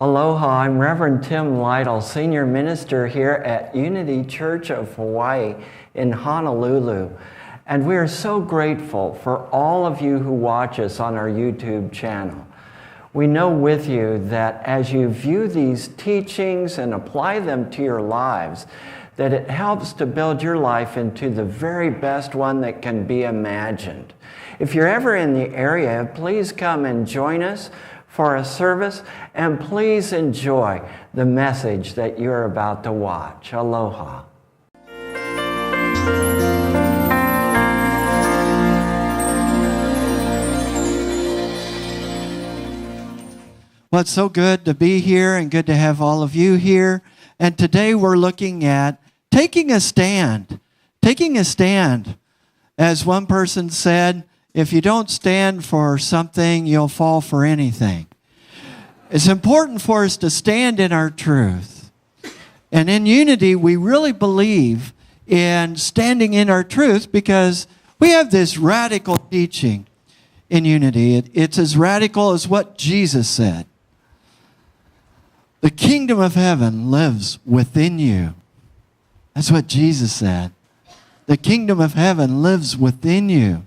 Aloha, I'm Reverend Tim Lytle, Senior Minister here at Unity Church of Hawaii in Honolulu. And we are so grateful for all of you who watch us on our YouTube channel. We know with you that as you view these teachings and apply them to your lives, that it helps to build your life into the very best one that can be imagined. If you're ever in the area, please come and join us for a service, and please enjoy the message that you're about to watch. Aloha. Well, it's so good to be here and good to have all of you here. And today we're looking at taking a stand. Taking a stand. As one person said, if you don't stand for something, you'll fall for anything. It's important for us to stand in our truth. And in Unity, we really believe in standing in our truth because we have this radical teaching in Unity. It's as radical as what Jesus said. The kingdom of heaven lives within you. That's what Jesus said. The kingdom of heaven lives within you.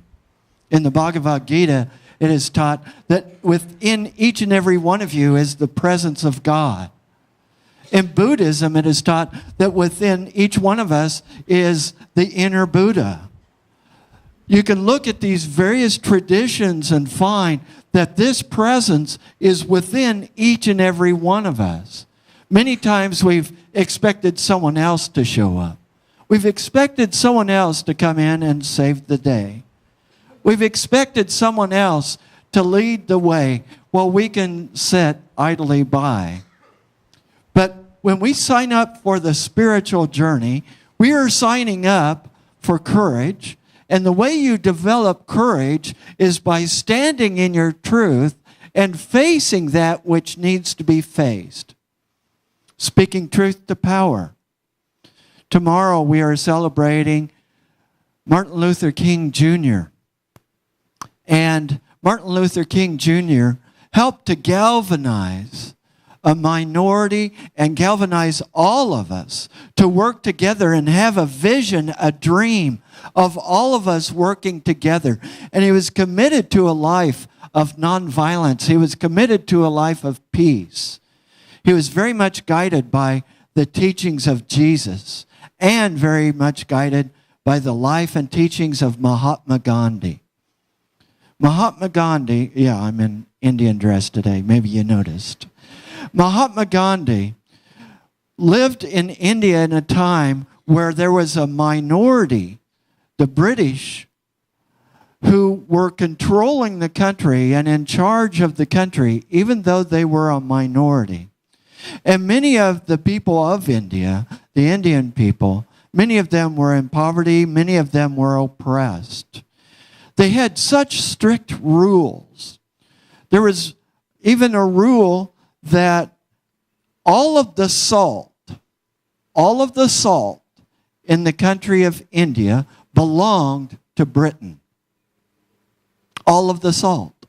In the Bhagavad Gita, it is taught that within each and every one of you is the presence of God. In Buddhism, it is taught that within each one of us is the inner Buddha. You can look at these various traditions and find that this presence is within each and every one of us. Many times we've expected someone else to show up. We've expected someone else to come in and save the day. We've expected someone else to lead the way while we can sit idly by. But when we sign up for the spiritual journey, we are signing up for courage. And the way you develop courage is by standing in your truth and facing that which needs to be faced. Speaking truth to power. Tomorrow we are celebrating Martin Luther King Jr. And Martin Luther King Jr. helped to galvanize a minority and galvanize all of us to work together and have a vision, a dream of all of us working together. And he was committed to a life of nonviolence. He was committed to a life of peace. He was very much guided by the teachings of Jesus and very much guided by the life and teachings of Mahatma Gandhi. Mahatma Gandhi, yeah, I'm in Indian dress today, maybe you noticed. Mahatma Gandhi lived in India in a time where there was a minority, the British, who were controlling the country and in charge of the country, even though they were a minority. And many of the people of India, the Indian people, many of them were in poverty, many of them were oppressed. They had such strict rules. There was even a rule that all of the salt in the country of India belonged to Britain. All of the salt.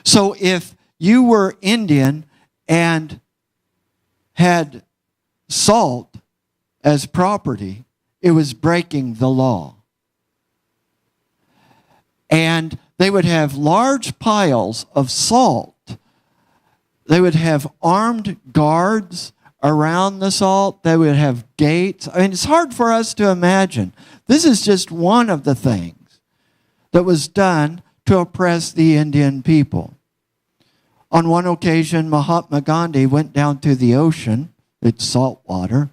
So if you were Indian and had salt as property, it was breaking the law. And they would have large piles of salt. They would have armed guards around the salt. They would have gates. I mean, it's hard for us to imagine. This is just one of the things that was done to oppress the Indian people. On one occasion, Mahatma Gandhi went down to the ocean, it's salt water,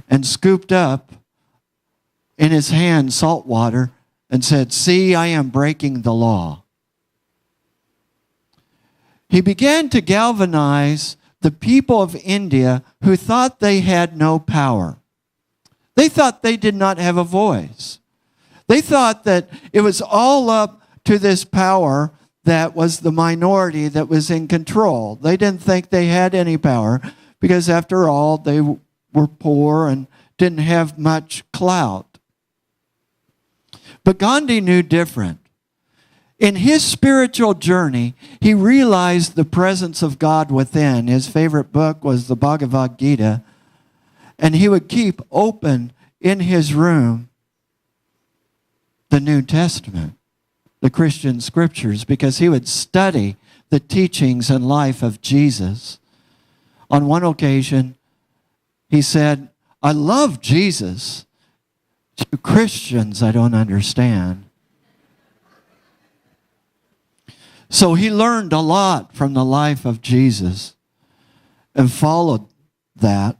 and scooped up in his hand salt water and said, "See, I am breaking the law." He began to galvanize the people of India who thought they had no power. They thought they did not have a voice. They thought that it was all up to this power that was the minority that was in control. They didn't think they had any power because, after all, they were poor and didn't have much clout. But Gandhi knew different. In his spiritual journey, he realized the presence of God within. His favorite book was the Bhagavad Gita. And he would keep open in his room the New Testament, the Christian scriptures, because he would study the teachings and life of Jesus. On one occasion, he said, I love Jesus. To Christians, I don't understand. So he learned a lot from the life of Jesus and followed that.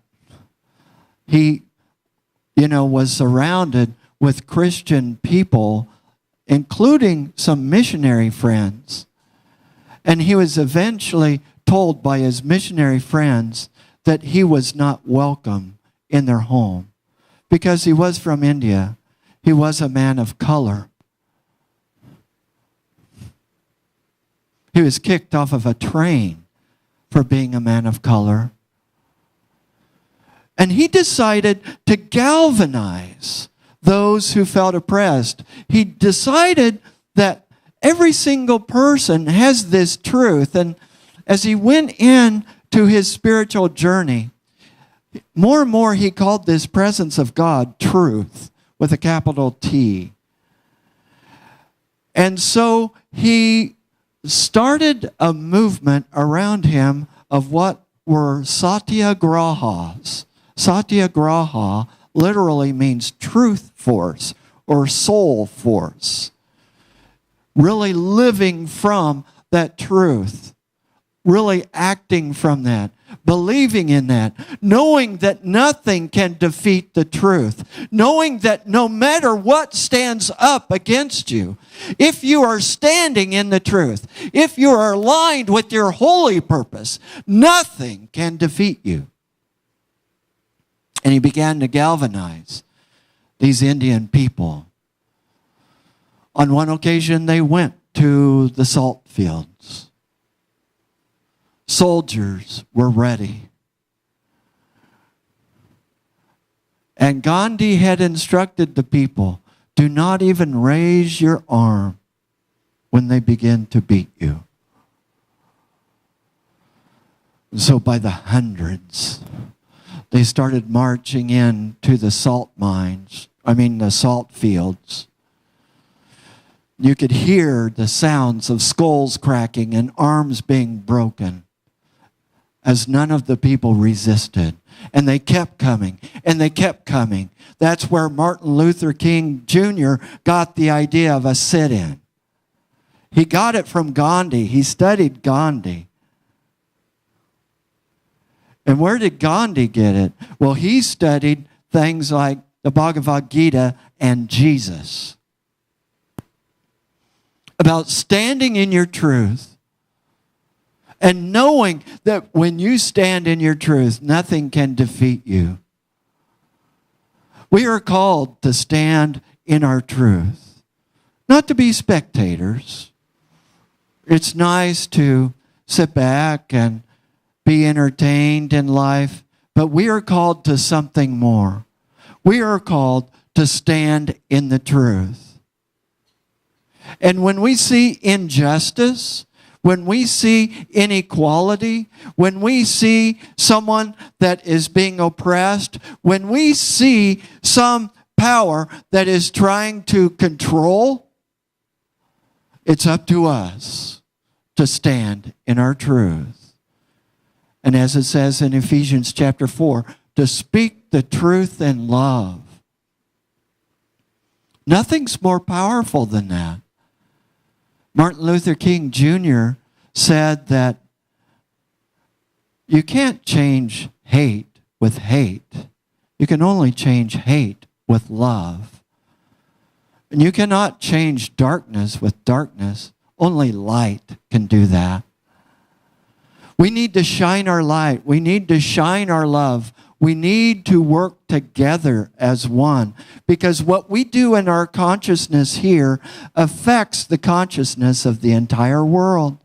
He, was surrounded with Christian people, including some missionary friends. And he was eventually told by his missionary friends that he was not welcome in their home because he was from India. He was a man of color. He was kicked off of a train for being a man of color. And he decided to galvanize those who felt oppressed. He decided that every single person has this truth. And as he went in to his spiritual journey, more and more he called this presence of God truth with a capital T. And so he started a movement around him of what were satyagrahas. Satyagraha literally means truth force or soul force. Really living from that truth. Really acting from that. Believing in that. Knowing that nothing can defeat the truth. Knowing that no matter what stands up against you, if you are standing in the truth, if you are aligned with your holy purpose, nothing can defeat you. And he began to galvanize these Indian people. On one occasion, they went to the salt fields. Soldiers were ready. And Gandhi had instructed the people, do not even raise your arm when they begin to beat you. So by the hundreds, they started marching in to the salt the salt fields. You could hear the sounds of skulls cracking and arms being broken as none of the people resisted. And they kept coming, and they kept coming. That's where Martin Luther King Jr. got the idea of a sit-in. He got it from Gandhi. He studied Gandhi. And where did Gandhi get it? Well, he studied things like the Bhagavad Gita and Jesus. About standing in your truth and knowing that when you stand in your truth, nothing can defeat you. We are called to stand in our truth, not to be spectators. It's nice to sit back and be entertained in life, but we are called to something more. We are called to stand in the truth. And when we see injustice, when we see inequality, when we see someone that is being oppressed, when we see some power that is trying to control, it's up to us to stand in our truth. And as it says in Ephesians chapter 4, to speak the truth in love. Nothing's more powerful than that. Martin Luther King Jr. said that you can't change hate with hate. You can only change hate with love. And you cannot change darkness with darkness. Only light can do that. We need to shine our light. We need to shine our love. We need to work together as one. Because what we do in our consciousness here affects the consciousness of the entire world.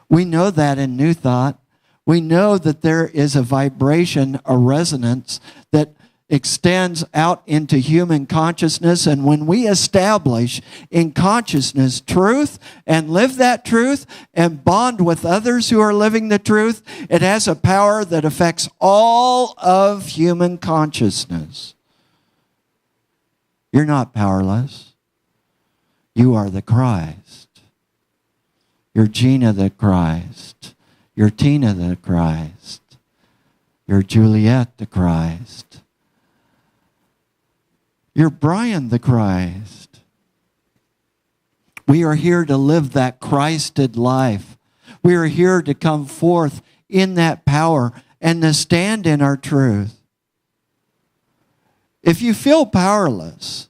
We know that in New Thought. We know that there is a vibration, a resonance that extends out into human consciousness. And when we establish in consciousness truth and live that truth and bond with others who are living the truth, it has a power that affects all of human consciousness. You're not powerless. You are the Christ. You're Gina the Christ. You're Tina the Christ. You're Juliet the Christ. You're Brian the Christ. We are here to live that Christed life. We are here to come forth in that power and to stand in our truth. If you feel powerless,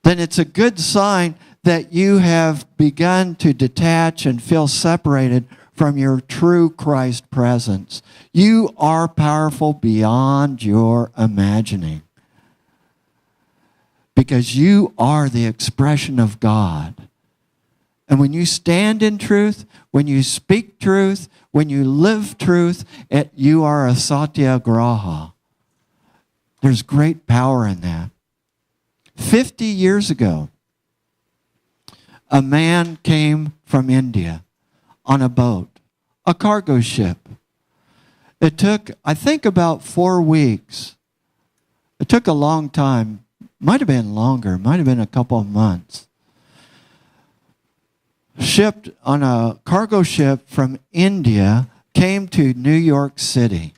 then it's a good sign that you have begun to detach and feel separated from your true Christ presence. You are powerful beyond your imagining, because you are the expression of God. And when you stand in truth, when you speak truth, when you live truth, you are a satyagraha. There's great power in that. 50 years ago, a man came from India on a boat, a cargo ship. It took, I think, about 4 weeks. It took a long time. Might have been longer. Might have been a couple of months. Shipped on a cargo ship from India, came to New York City.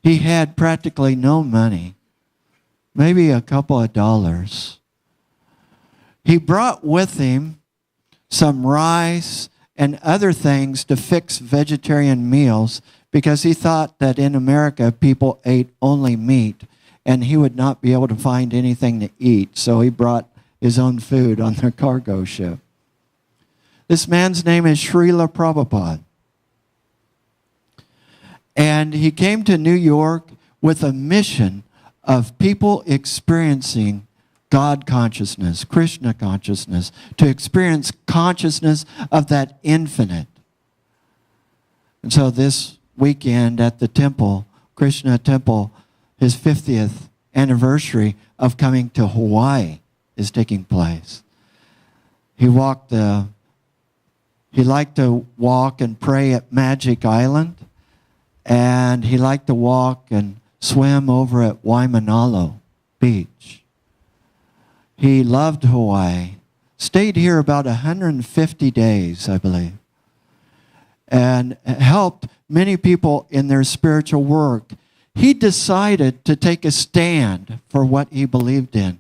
He had practically no money, maybe a couple of dollars. He brought with him some rice and other things to fix vegetarian meals, because he thought that in America people ate only meat and he would not be able to find anything to eat. So he brought his own food on the cargo ship. This man's name is Srila Prabhupada. And he came to New York with a mission of people experiencing God consciousness, Krishna consciousness, to experience consciousness of that infinite. And so this weekend at the temple, Krishna temple, his 50th anniversary of coming to Hawaii is taking place. He liked to walk and pray at Magic Island, and he liked to walk and swim over at Waimanalo Beach. He loved Hawaii, stayed here about 150 days, I believe, and helped many people in their spiritual work. He decided to take a stand for what he believed in.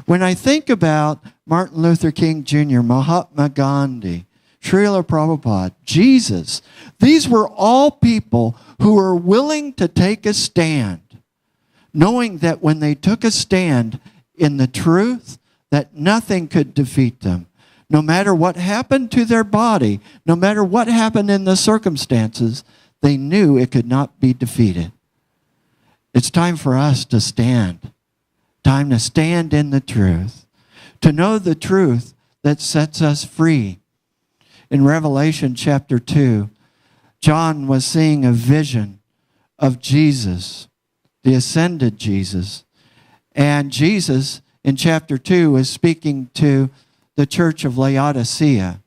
When I think about Martin Luther King Jr., Mahatma Gandhi, Srila Prabhupada, Jesus, these were all people who were willing to take a stand, knowing that when they took a stand in the truth, that nothing could defeat them. No matter what happened to their body, no matter what happened in the circumstances, they knew it could not be defeated. It's time for us to stand. Time to stand in the truth. To know the truth that sets us free. In Revelation chapter 2, John was seeing a vision of Jesus, the ascended Jesus. And Jesus, in chapter 2, is speaking to the church of Laodicea.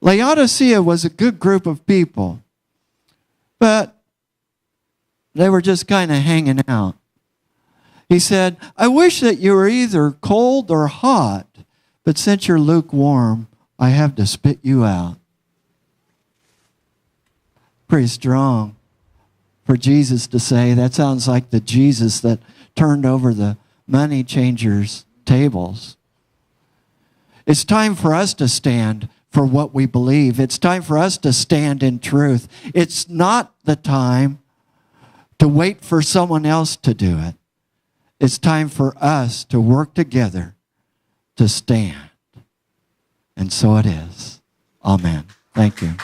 Laodicea was a good group of people, but they were just kind of hanging out. He said, I wish that you were either cold or hot, but since you're lukewarm, I have to spit you out. Pretty strong for Jesus to say. That sounds like the Jesus that turned over the money changers' tables. It's time for us to stand for what we believe. It's time for us to stand in truth. It's not the time to wait for someone else to do it. It's time for us to work together to stand. And so it is. Amen. Thank you.